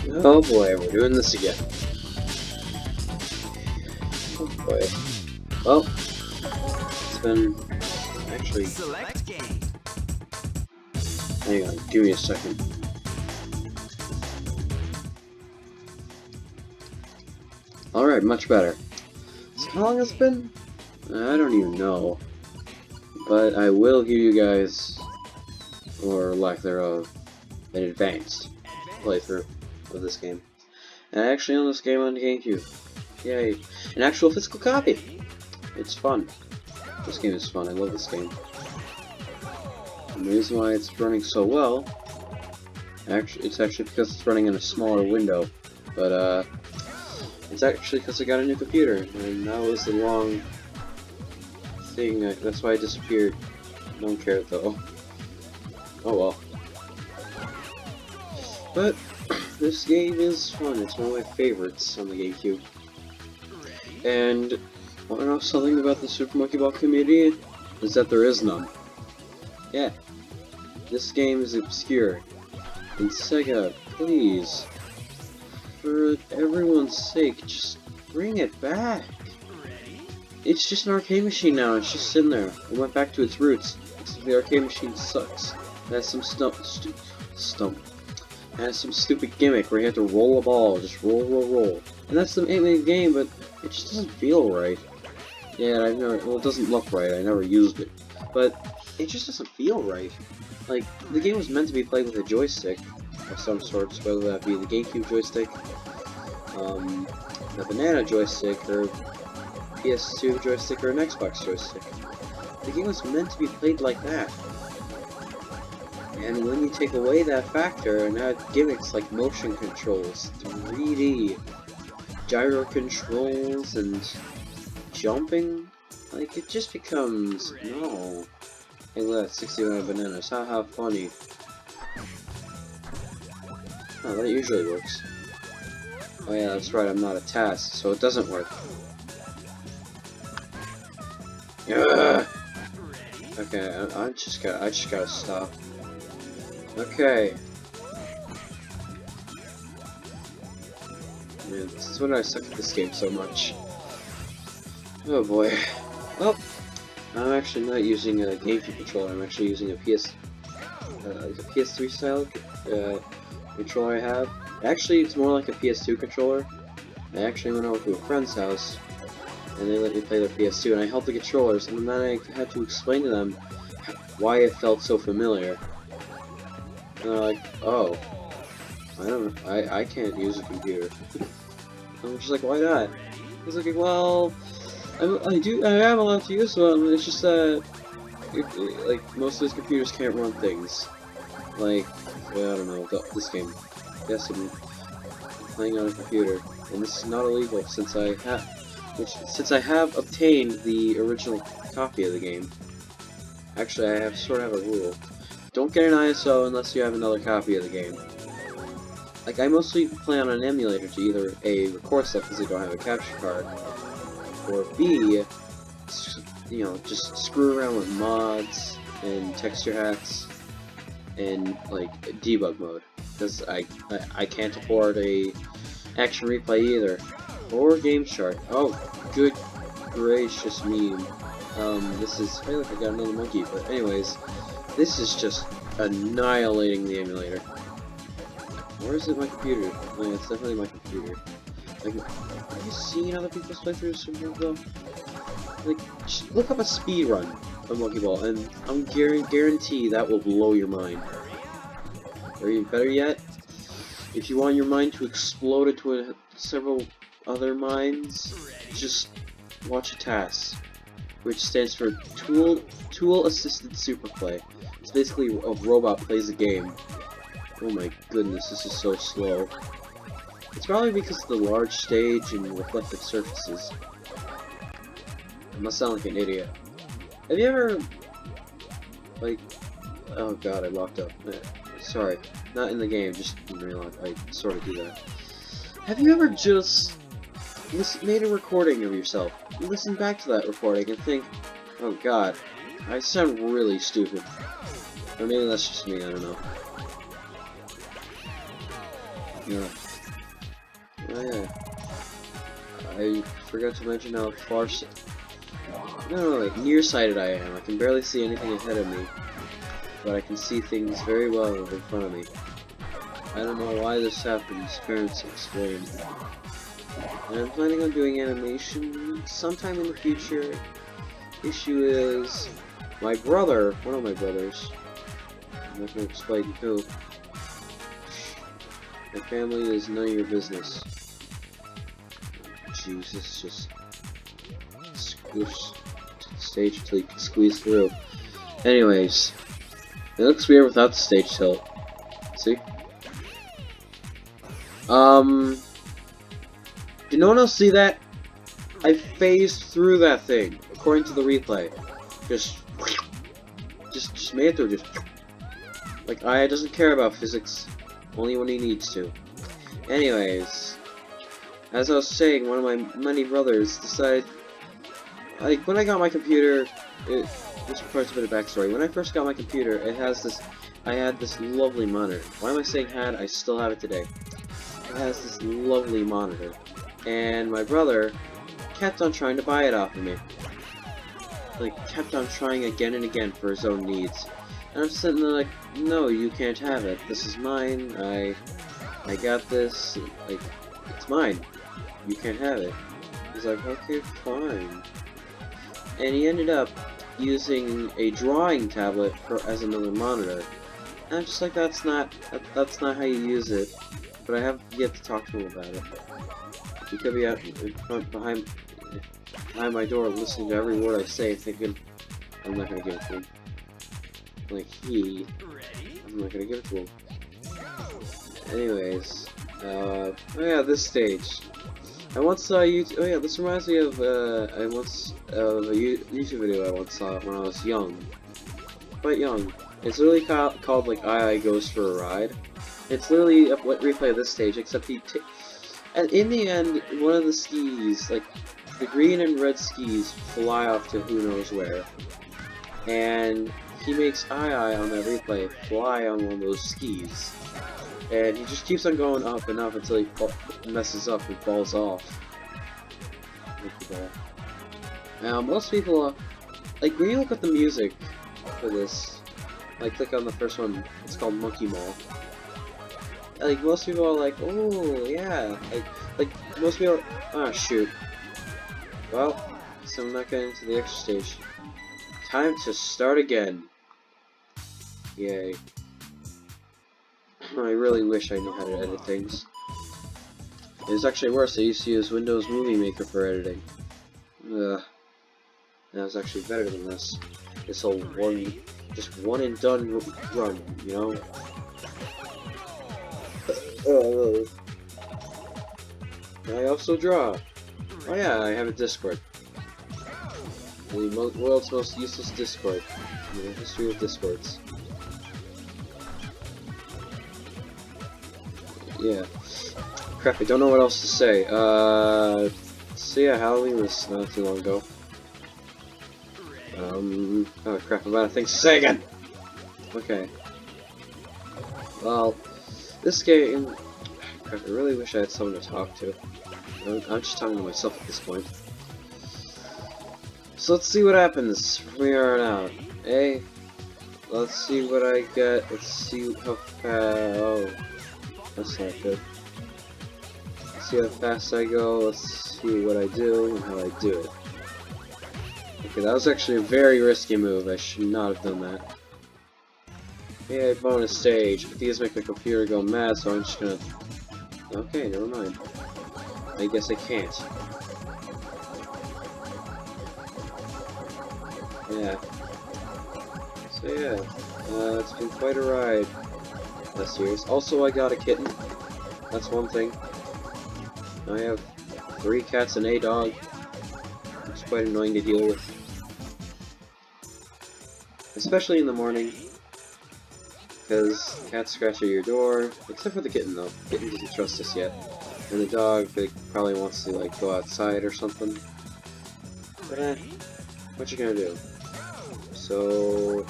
Oh boy, we're doing this again. Oh boy. Well, it's been actually. Select game. Hang on, give me a second. Alright, much better. So how long has it been? I don't even know. But I will give you guys, or lack thereof, an advanced playthrough of this game. And I actually own this game on GameCube. Yay. An actual physical copy! It's fun. This game is fun. I love this game. And the reason why it's running so well, it's actually because it's running in a smaller window. But, it's actually because I got a new computer, and that was the long thing. That's why I disappeared. Don't care though. Oh well. But this game is fun. It's one of my favorites on the GameCube. And want to know something about the Super Monkey Ball community? Is that there is none. Yeah. This game is obscure. And Sega, please, for everyone's sake, just bring it back. It's just an arcade machine now. It's just sitting there. It went back to its roots. Except the arcade machine sucks. It has some It has some stupid gimmick where you have to roll a ball, just roll. And that's the aim of the game, but it just doesn't feel right. Yeah, well, it doesn't look right. I never used it, but it just doesn't feel right. Like, the game was meant to be played with a joystick of some sorts, whether that be the GameCube joystick, a banana joystick, or PS2 joystick, or an Xbox joystick. The game was meant to be played like that. And when you take away that factor and add gimmicks like motion controls, 3D, gyro controls, and jumping, like, it just becomes, no. Hey look, 61 bananas, haha, funny. Oh, that usually works. Oh yeah, that's right, I'm not a task, so it doesn't work. Ugh! Okay, I just gotta stop. Okay. Man, this is when I suck at this game so much. Oh boy. Well, I'm actually not using a GameCube controller. I'm actually using a PS3 style controller I have. Actually, it's more like a PS2 controller. I actually went over to a friend's house, and they let me play their PS2, and I held the controllers, and then I had to explain to them why it felt so familiar. And they're like, oh, I can't use a computer. I'm just like, why not? I was like, well, I am allowed to use one, it's just that, like, most of these computers can't run things. Like, I don't know, this game. Yes, I'm playing on a computer, and this is not illegal since I have obtained the original copy of the game. Actually, I sort of have a rule. Don't get an ISO unless you have another copy of the game. Like, I mostly play on an emulator to either A, record stuff because I don't have a capture card, or B, you know, just screw around with mods and texture hacks and, like, debug mode. Because I can't afford a action replay either. Or Game Shark. Oh, good gracious meme. This is, hey look, I got another monkey, but anyways, this is just annihilating the emulator. Or is it my computer? Oh, it's definitely my computer. Like, have you seen other people's playthroughs from Monkey Ball? Like, just look up a speed run of Monkey Ball, and I'm guarantee that will blow your mind. Or even better yet, if you want your mind to explode into several other minds, just watch a task, which stands for Tool Assisted Superplay. It's basically a robot plays a game. Oh my goodness, this is so slow. It's probably because of the large stage and reflective surfaces. I must sound like an idiot. Have you ever, like, oh god, I locked up. Sorry, not in the game, just in real life. I sort of do that. Have you ever just made a recording of yourself, listen back to that recording and think, oh god, I sound really stupid. Or maybe that's just me, I don't know. Yeah. Oh yeah. I forgot to mention how nearsighted I am. I can barely see anything ahead of me, but I can see things very well in front of me. I don't know why this happens, parents explain. And I'm planning on doing animation sometime in the future. Issue is, one of my brothers, I'm not going to explain who, my family is none of your business. Jesus, just squish the stage until you can squeeze through. Anyways, it looks weird without the stage tilt. See? Did no one else see that? I phased through that thing, according to the replay. Just made it through, just... Like, Aya doesn't care about physics, only when he needs to. Anyways, as I was saying, one of my many brothers decided... Like, when I got my computer, this requires a bit of backstory. When I first got my computer, I had this lovely monitor. Why am I saying had? I still have it today. It has this lovely monitor. And my brother kept on trying to buy it off of me. Like, kept on trying again and again for his own needs. And I'm sitting there like, no, you can't have it. This is mine. I got this. Like, it's mine. You can't have it. He's like, okay, fine. And he ended up using a drawing tablet as another monitor. And I'm just like, that's not how you use it. But I have yet to talk to him about it. He could be out in front, behind my door, listening to every word I say, thinking, I'm not gonna give it to him. Like, I'm not gonna give it to him. Anyways, oh yeah, this stage. I once saw YouTube. Oh yeah, this reminds me of a YouTube video I once saw when I was young, quite young. It's literally called like I Goes for a Ride. It's literally a replay of this stage, except and in the end, one of the skis, like the green and red skis, fly off to who knows where, and he makes I on that replay fly on one of those skis. And he just keeps on going up and up until he messes up and falls off. Now, most people, like, when you look at the music for this, like, click on the first one, it's called Monkey Mall. Like, most people are like, oh, yeah. Like most people, ah, shoot. Well, so I'm not getting to the extra stage. Time to start again. Yay. I really wish I knew how to edit things. It was actually worse. I used to use Windows Movie Maker for editing. Ugh. That was actually better than this. This whole just one and done run, you know? I also draw. Oh yeah, I have a Discord. The world's most useless Discord in the history of Discords. Yeah. Crap, I don't know what else to say. So yeah, Halloween was not too long ago. Oh crap, I'm out of things to say again! Okay. Well, this game... Crap, I really wish I had someone to talk to. I'm just talking to myself at this point. So let's see what happens from here on out. Hey, let's see what I get. Let's see how fast... Oh, that's not good. Let's see how fast I go. Let's see what I do and how I do it. Okay, that was actually a very risky move. I should not have done that. Yeah, bonus stage. But these make my computer go mad, so I'm just gonna... Okay, never mind. I guess I can't. Yeah. So yeah, it's been quite a ride this year. Also, I got a kitten. That's one thing. I have 3 cats and a dog. It's quite annoying to deal with. Especially in the morning. Because cats scratch at your door. Except for the kitten though. The kitten doesn't trust us yet. And the dog, they probably wants to like go outside or something. But what you gonna do? So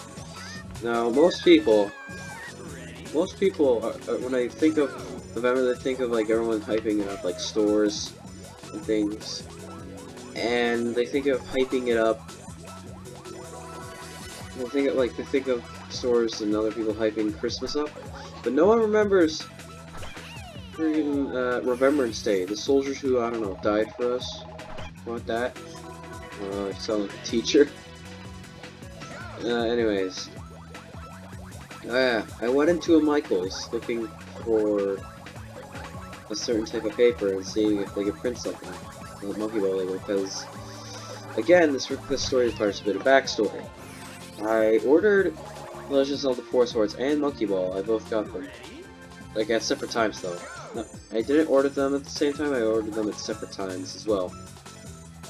now most people are, when I think of November, they think of like everyone hyping it up, like stores and things, and they think of hyping it up. They think of stores and other people hyping Christmas up, but no one remembers freaking Remembrance Day. The soldiers who, I don't know, died for us. Want that? I sound like a teacher. Anyways. Oh yeah, I went into a Michael's looking for a certain type of paper and seeing if they could print something on the Monkey Ball label, because, again, this story requires a bit of backstory. I ordered Legend of Zelda 4 Swords and Monkey Ball. I both got them. Like, at separate times, though. No, I didn't order them at the same time, I ordered them at separate times as well.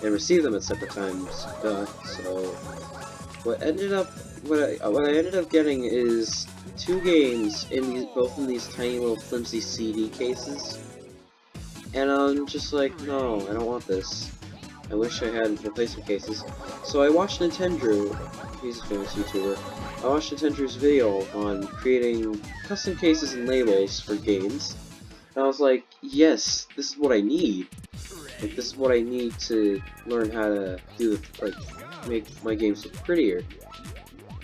And received them at separate times. So, what I ended up getting is 2 games in both in these tiny little flimsy CD cases. And I'm just like, no, I don't want this. I wish I had replacement cases. So I watched Nintendo, he's a famous YouTuber, I watched Nintendo's video on creating custom cases and labels for games. And I was like, yes, this is what I need. Like, this is what I need to learn how to do make my games look prettier.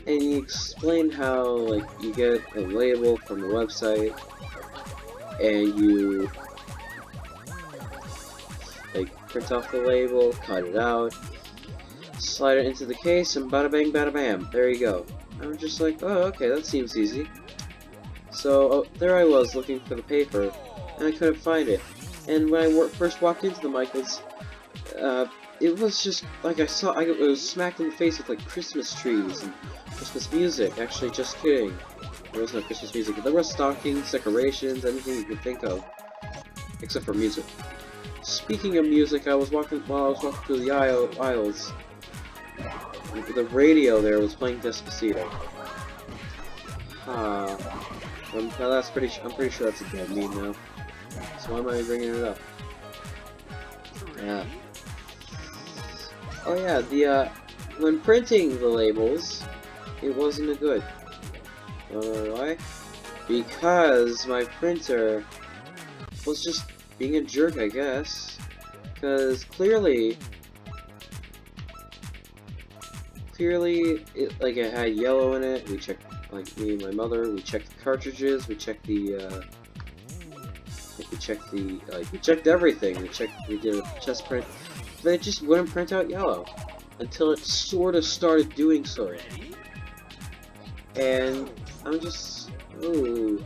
And he explained how, like, you get a label from the website, and you, like, print off the label, cut it out, slide it into the case, and bada bang, bada bam, there you go. I'm just like, oh, okay, that seems easy. So, there I was looking for the paper, and I couldn't find it. And when I first walked into the Michaels, it was just, like, it was smacked in the face with, like, Christmas trees and Christmas music. Actually, just kidding. There was no Christmas music. There were stockings, decorations, anything you could think of. Except for music. Speaking of music, while I was walking through the aisles, the radio there was playing Despacito. I'm pretty sure that's a dead meme now. So why am I bringing it up? Yeah. Oh yeah, when printing the labels, it wasn't a good. Why? Because my printer was just being a jerk, I guess. Because clearly, it had yellow in it. We checked, like, me and my mother, we checked the cartridges, we checked the, we checked everything. We did a test print, but it just wouldn't print out yellow until it sort of started doing so. And I'm just, ooh,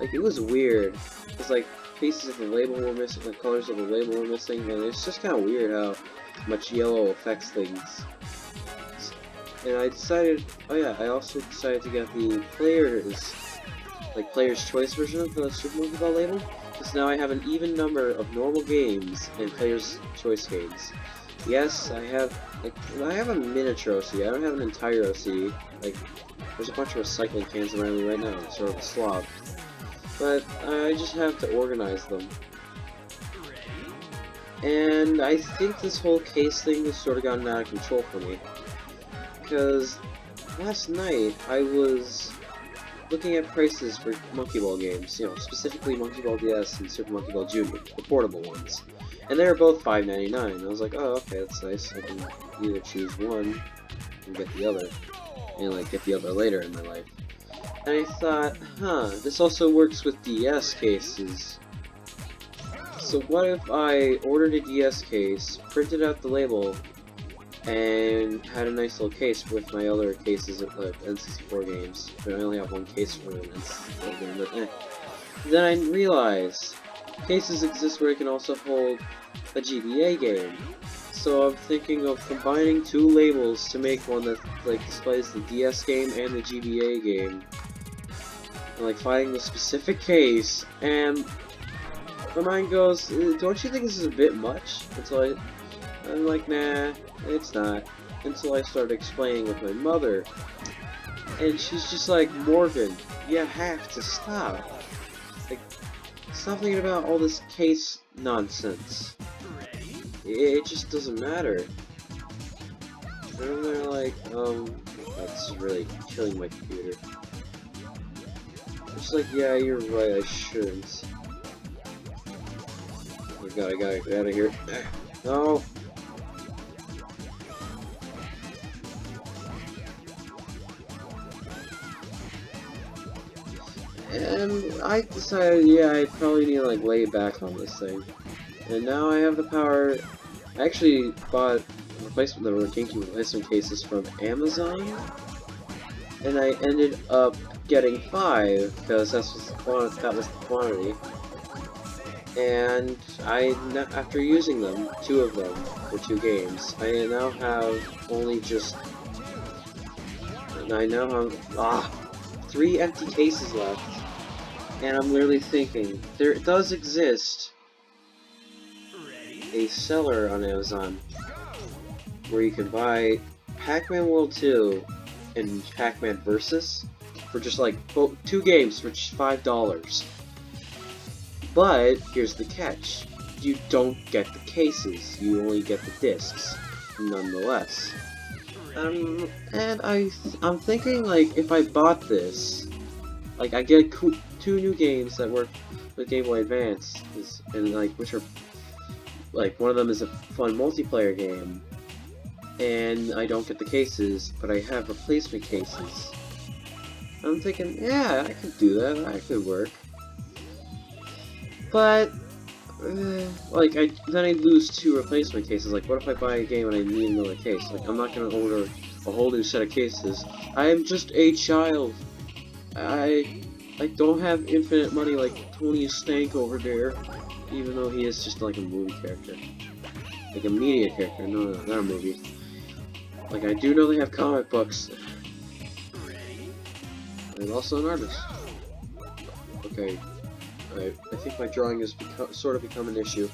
like, it was weird. It's like pieces of the label were missing, the colors of the label were missing, and it's just kind of weird how much yellow affects things. And I decided, oh yeah, I also decided to get the player's choice version of the Super Monkey Ball label, because now I have an even number of normal games and player's choice games. Yes, I have a miniature OC, I don't have an entire OC. Like, there's a bunch of recycling cans around me right now, it's sort of a slob. But I just have to organize them. And I think this whole case thing has sort of gotten out of control for me. Because last night I was looking at prices for Monkey Ball games, you know, specifically Monkey Ball DS and Super Monkey Ball Jr., the portable ones. And they were both $5.99. I was like, oh, okay, that's nice. I can either choose one and get the other, and, like, get the other later in my life. And I thought, this also works with DS cases. So what if I ordered a DS case, printed out the label, and had a nice little case with my other cases of N64 games. But I only have one case for an N64 game, but Then I realized cases exist where it can also hold a GBA game. So I'm thinking of combining 2 labels to make one that, like, displays the DS game and the GBA game. And, like, finding the specific case, and my mind goes, don't you think this is a bit much? Until I'm like, nah, it's not. Until I started explaining with my mother. And she's just like, Morgan, you have to stop. Like, stop thinking about all this case nonsense. It just doesn't matter. And they're like, this is really killing my computer. I'm just like, yeah, you're right, I shouldn't. I gotta get out of here. No! And I decided, yeah, I probably need to like lay back on this thing. And now I have the power. I actually bought the GameCube replacement cases from Amazon, and I ended up getting 5 because that was the quantity. And after using them, 2 of them for 2 games, I now have only just. And I now have 3 empty cases left. And I'm literally thinking, there does exist a seller on Amazon where you can buy Pac-Man World 2 and Pac-Man Versus for just like 2 games for just $5. But here's the catch: you don't get the cases; you only get the discs, nonetheless. And I'm thinking like if I bought this, like I get 2 new games that work with Game Boy Advance, and like which are like one of them is a fun multiplayer game, and I don't get the cases, but I have replacement cases. I'm thinking, yeah, I could do that. That could work. But like then I lose 2 replacement cases. Like, what if I buy a game and I need another case? Like, I'm not gonna order a whole new set of cases. I am just a child. I don't have infinite money like Tony Stank over there, even though he is just like a movie character. Like a media character, no, not a movie. Like, I do know they have comic books. I'm also an artist. Okay, I think my drawing has sort of become an issue.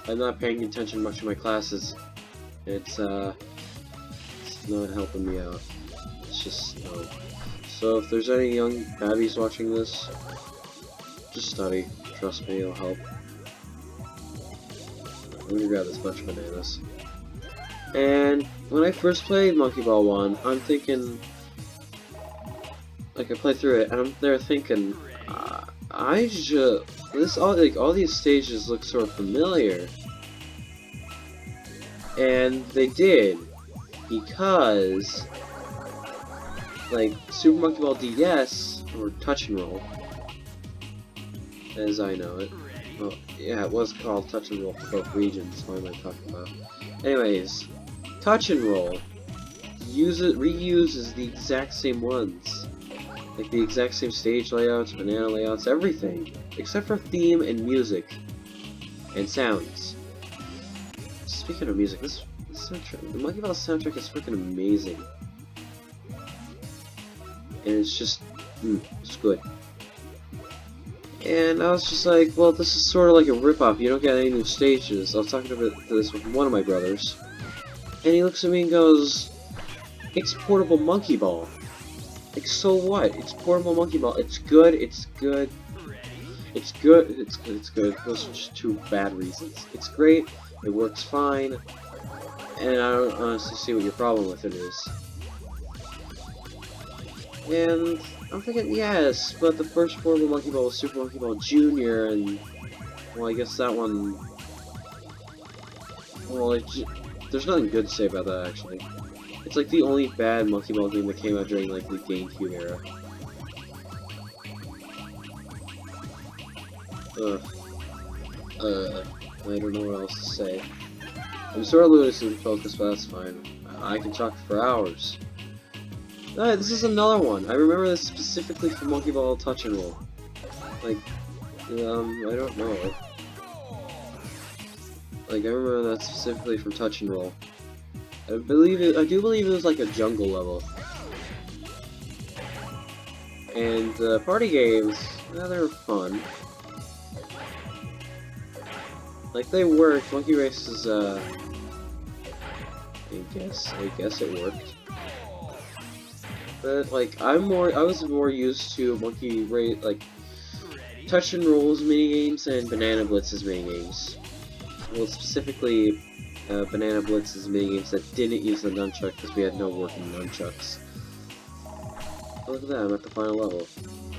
I'm not paying attention much to my classes. It's not helping me out. It's just, no. So if there's any young babbies watching this, just study. Trust me, it'll help. I'm gonna grab this bunch of bananas. And when I first played Monkey Ball 1, I'm thinking, like I played through it, and I'm there thinking, all these stages look sort of familiar. And they did, because like Super Monkey Ball DS, or Touch and Roll, as I know it. Well, yeah, it was called Touch and Roll for both regions. What am I talking about? Anyways, Touch and Roll reuses the exact same ones, like the exact same stage layouts, banana layouts, everything, except for theme and music and sounds. Speaking of music, this soundtrack, the Monkey Ball soundtrack is freaking amazing. And it's just, it's good. And I was just like, well, this is sort of like a rip-off. You don't get any new stages. I was talking about this with one of my brothers, and he looks at me and goes, "It's portable Monkey Ball." Like, so what? It's portable Monkey Ball. It's good. It's good. It's good. It's good. It's good. Those are just 2 bad reasons. It's great. It works fine. And I don't honestly see what your problem with it is. And I'm thinking, yes, but the first portable Monkey Ball was Super Monkey Ball Jr., and, well, I guess that one, well, there's nothing good to say about that, actually. It's like the only bad Monkey Ball game that came out during, like, the GameCube era. I don't know what else to say. I'm sort of losing focus, but that's fine. I can talk for hours. This is another one. I remember this specifically from Monkey Ball Touch and Roll. Like, I don't know. Like, I remember that specifically from Touch and Roll. I do believe it was like a jungle level. And the party games, they were fun. Like, they worked. Monkey Races, I guess it worked. But like I was more used to Monkey Race, like Touch and Roll's minigames and Banana Blitz's minigames. Well, specifically Banana Blitz's minigames that didn't use the nunchuck because we had no working nunchucks. Oh, look at that! I'm at the final level.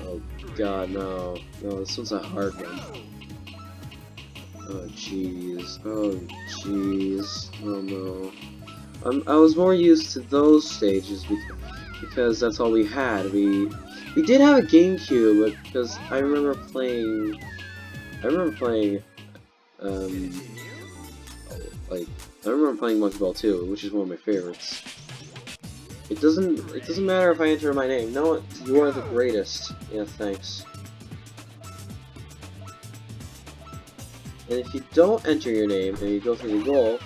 Oh God, no, this one's a hard one. Oh jeez. Oh jeez. Oh no. I was more used to those stages because that's all we had. We did have a GameCube, but because I remember playing like I remember playing Monkey Ball 2, which is one of my favorites. It doesn't matter if I enter my name. No, you are the greatest. Yeah, thanks. And if you don't enter your name and you go through the goal,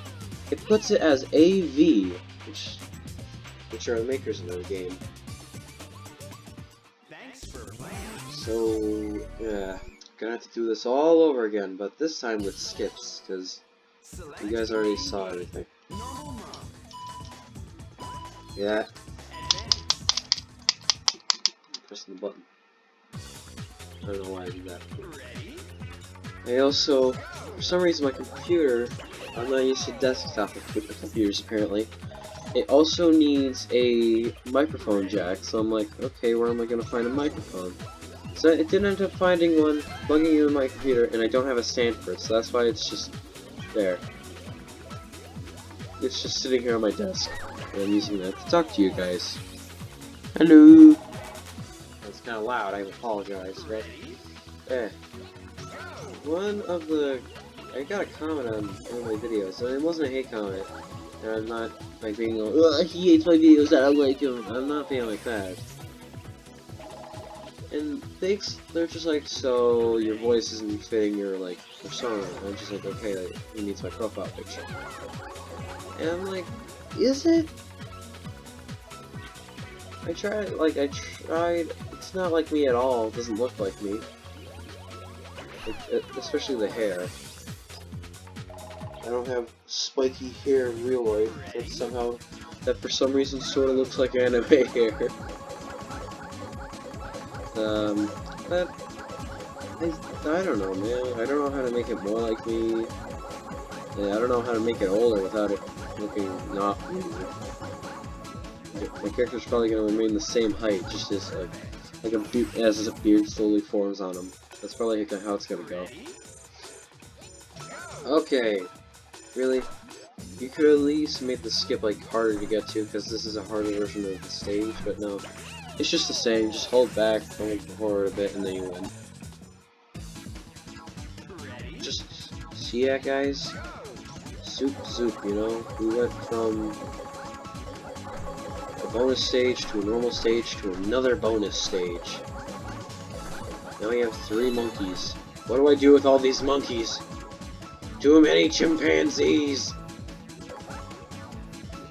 it puts it as AV, which are the makers of the game. Thanks for playing. So yeah, gonna have to do this all over again, but this time with skips, because you guys already saw everything. Yeah. Pressing the button. I don't know why I did that. I also, for some reason, my computer, I'm not used to desktop computers apparently. It also needs a microphone jack, so I'm like, okay, where am I gonna find a microphone? So it didn't end up finding one, plugging in my computer, and I don't have a stand for it, so that's why it's just there. It's just sitting here on my desk, and I'm using that to talk to you guys. Hello! That's kind of loud, I apologize, right? Eh. I got a comment on one of my videos, and it wasn't a hate comment, and I'm not, like, being like, ugh, he hates my videos, I don't like him. I'm not being like that. And they're just like, so your voice isn't fitting your, like, persona. And I'm just like, okay, like, he needs my profile picture. And I'm like, is it? I tried, it's not like me at all, it doesn't look like me. Especially the hair. I don't have spiky hair in real life, that for some reason sort of looks like anime hair. But I don't know, man. I don't know how to make it more like me. Yeah, I don't know how to make it older without it looking not weird. My character's probably gonna remain the same height, just as as a beard slowly forms on him. That's probably how it's gonna go. Okay, really? You could at least make the skip like harder to get to, because this is a harder version of the stage, but no. It's just the same, just hold back, hold forward a bit, and then you win. Just see that, guys? Soup, you know? We went from a bonus stage to a normal stage to another bonus stage. Now we have 3 monkeys. What do I do with all these monkeys? Too many chimpanzees!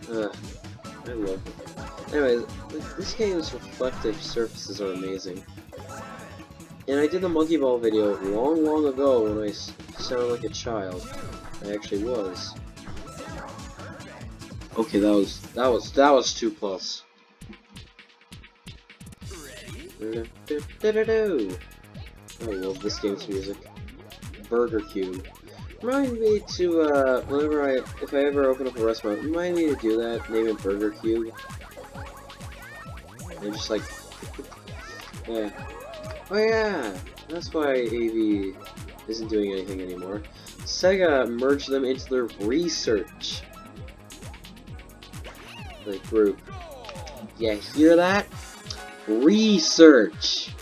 I love it. Anyways, this game's reflective surfaces are amazing. And I did the Monkey Ball video long ago when I sounded like a child. I actually was. Okay, that was too close. I love this game's music. Burger Cube. Remind me to, if I ever open up a restaurant, remind me to do that, name it Burger Cube. And just like, yeah. Oh yeah! That's why AV isn't doing anything anymore. Sega merged them into their research group. Yeah, hear that? Research!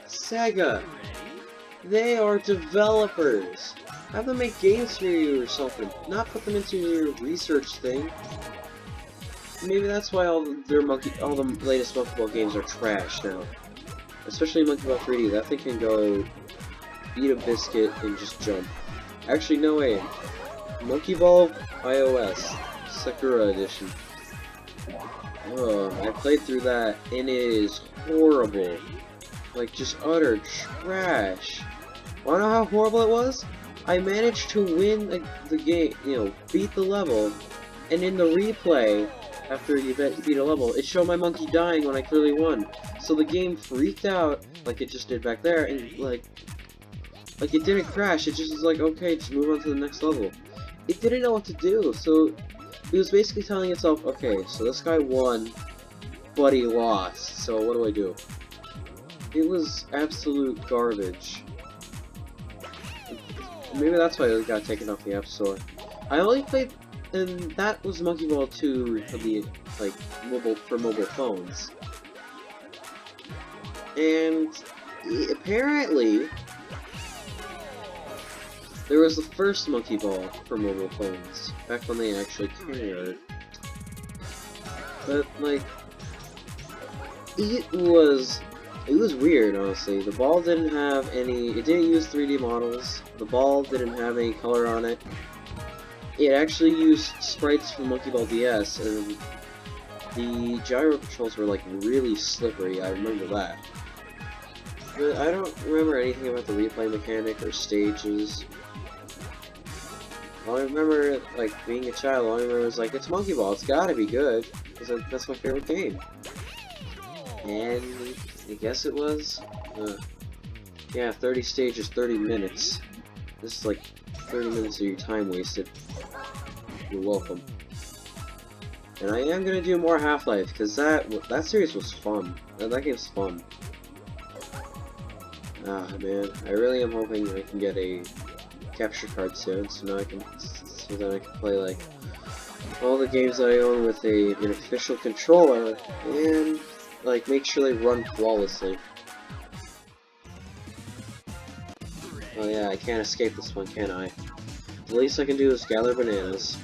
Sega! They are developers! Have them make games for you or something. Not put them into your research thing. Maybe that's why all the latest Monkey Ball games are trash now. Especially Monkey Ball 3D. That thing can go eat a biscuit and just jump. Actually, no way. Monkey Ball iOS Sakura Edition. Oh, I played through that and it is horrible. Like, just utter trash. Wanna know how horrible it was? I managed to win the game, beat the level, and in the replay, after you beat a level, it showed my monkey dying when I clearly won. So the game freaked out, like it just did back there, and like it didn't crash, it just was like, okay, just move on to the next level. It didn't know what to do, so it was basically telling itself, okay, so this guy won, but he lost, so what do I do? It was absolute garbage. maybe that's why it got taken off the App Store. I only played, and that was Monkey Ball 2 for the, like, mobile phones. And apparently, there was the first Monkey Ball for mobile phones, back when they actually cared. But, like, it was weird, honestly. The ball didn't have any, it didn't use 3D models, the ball didn't have any color on it. It actually used sprites from Monkey Ball DS, and the gyro controls were, like, really slippery, I remember that. But I don't remember anything about the replay mechanic or stages. All I remember, like, being a child, all I remember was, like, it's Monkey Ball, it's gotta be good, because that's my favorite game. And I guess it was. Yeah, 30 stages, 30 minutes. This is like 30 minutes of your time wasted. You're welcome. And I am gonna do more Half-Life, because that series was fun. That game's fun. Ah, man, I really am hoping I can get a capture card soon, so that I can play, like, all the games that I own with an official controller, and, like, make sure they run flawlessly. Oh yeah, I can't escape this one, can I? The least I can do is gather bananas.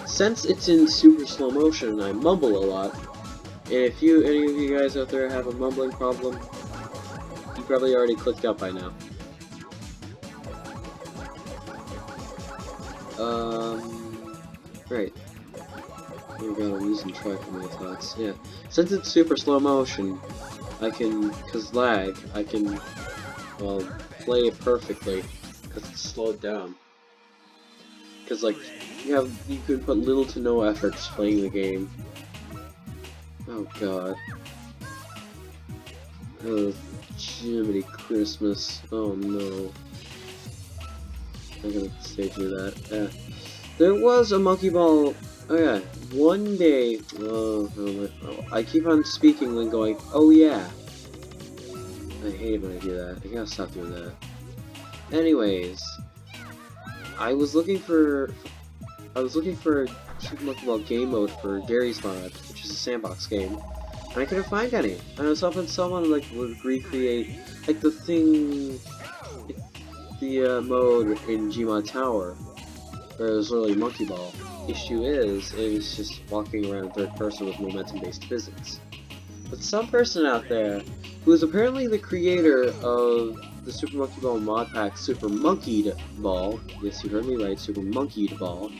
Since it's in super slow motion, I mumble a lot. And if any of you guys out there have a mumbling problem, you probably already clicked out by now. Right. Oh god, I'm losing track of my thoughts. Yeah. Since it's super slow motion, I can, well, play it perfectly, because it's slowed down. Because, like, you can put little to no effort just playing the game. Oh god. Oh, Jiminy Christmas. Oh no. I'm gonna stay through that. Yeah. There was a Monkey Ball. Oh yeah. One day. Oh, I keep on speaking when going, oh yeah. I hate when I do that. I gotta stop doing that. Anyways. I was looking for Super Monkey Ball Gamemode for Gary's Mod, which is a sandbox game, and I couldn't find any. And I was hoping someone, like, would recreate, like, the mode in Gmod Tower, where it was really Monkey Ball. Issue is, it was just walking around in third person with momentum-based physics. But some person out there, who is apparently the creator of the Super Monkey Ball mod pack, Super Monkeyed Ball, yes, you heard me right, Super Monkeyed Ball,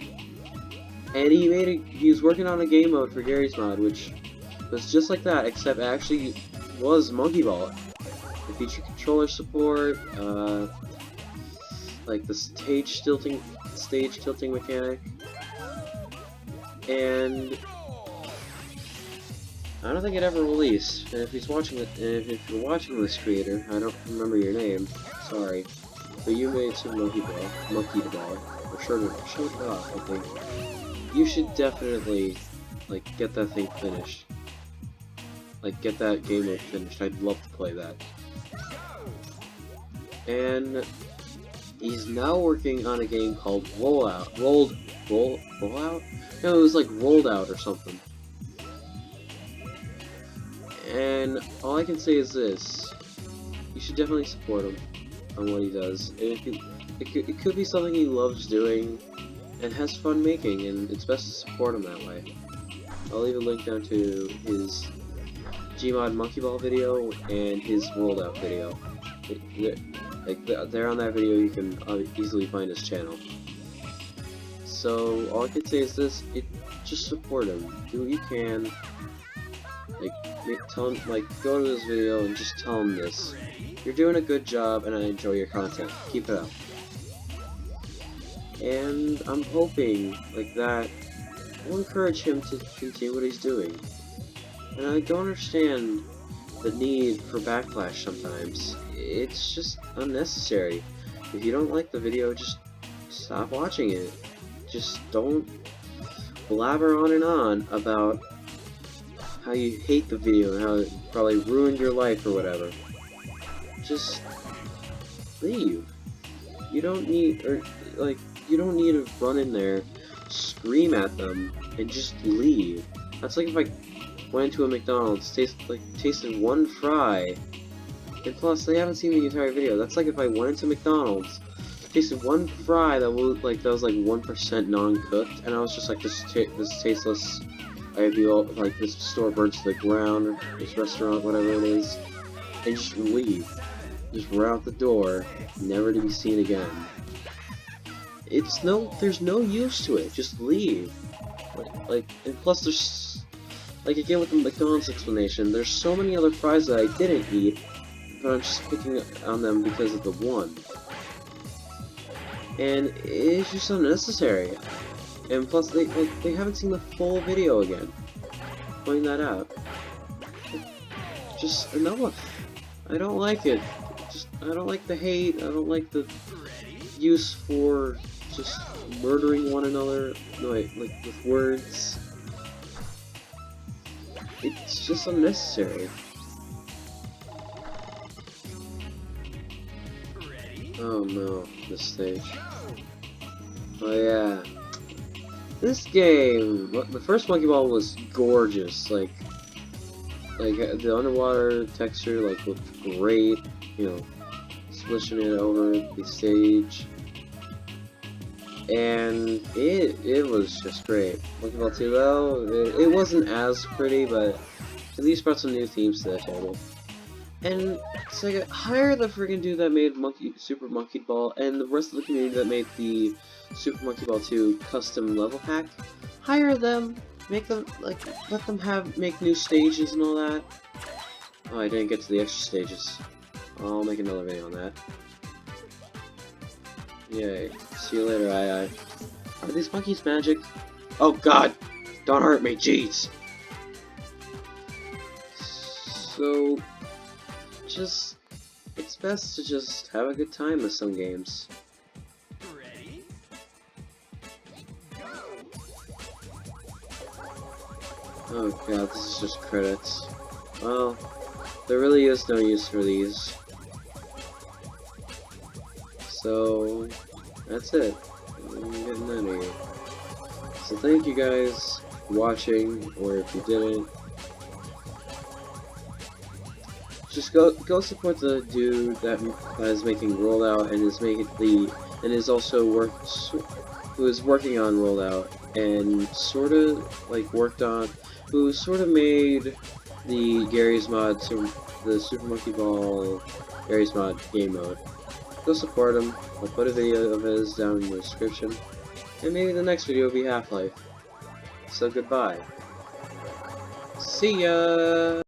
and he was working on a game mode for Gary's Mod, which was just like that, except it actually was Monkey Ball. It featured controller support, like the stage tilting mechanic, and I don't think it ever released. And if you're watching this creator, I don't remember your name, sorry, but you made Super Monkey Ball, or showed it off, I think. You should definitely, like, get that thing finished. Like, get that game mode finished. I'd love to play that. And he's now working on a game called Rollout? No, it was like Rolled Out or something. And all I can say is this: you should definitely support him on what he does. And it could be something he loves doing and has fun making, and it's best to support him that way. I'll leave a link down to his Gmod Monkey Ball video and his Rolled Out video. There on that video, you can easily find his channel. So all I can say is this: just support him. Do what you can. Tell him, go to his video and just tell him this: you're doing a good job, and I enjoy your content. Keep it up. And I'm hoping, that will encourage him to continue what he's doing. And I don't understand the need for backlash sometimes. It's just unnecessary. If you don't like the video, just stop watching it. Just don't blabber on and on about how you hate the video and how it probably ruined your life or whatever, just leave. You don't need, you don't need to run in there, scream at them, and just leave. That's like if I went to a McDonald's, tasted one fry, and plus they haven't seen the entire video. That's like if I went into McDonald's, tasted one fry that was like 1% non-cooked, and I was just like, this tasteless. This store burns to the ground, or this restaurant, whatever it is, and just leave. Just run out the door, never to be seen again. There's no use to it. Just leave. And plus there's, again with the McDonald's explanation, there's so many other fries that I didn't eat, but I'm just picking on them because of the one. And it's just unnecessary. And plus, they haven't seen the full video again. Point that out. Just enough. I don't like it. I don't like the hate. I don't like the use for just murdering one another, like with words. It's just unnecessary. Oh no, this stage. Oh yeah. This game, the first Monkey Ball was gorgeous. Like the underwater texture, looked great. You know, switching it over the stage, and it was just great. Monkey Ball 2 though, it wasn't as pretty, but at least brought some new themes to the table. And Sega, hire the freaking dude that made Super Monkey Ball, and the rest of the community that made the Super Monkey Ball 2 custom level pack. Hire them, make them, let them make new stages and all that. Oh, I didn't get to the extra stages. I'll make another video on that. Yay. See you later, Are these monkeys magic? Oh god! Don't hurt me, jeez! So, it's best to just have a good time with some games. Ready? Go! Oh god, this is just credits. Well, there really is no use for these. So, that's it. I'm getting out of here. So thank you guys for watching, or if you didn't, just go support the dude that is making Rollout and is who is working on Rollout and who sort of made the Gary's Mod, the Super Monkey Ball Gary's Mod game mode. Go support him. I'll put a video of his down in the description, and maybe the next video will be Half-Life. So goodbye. See ya!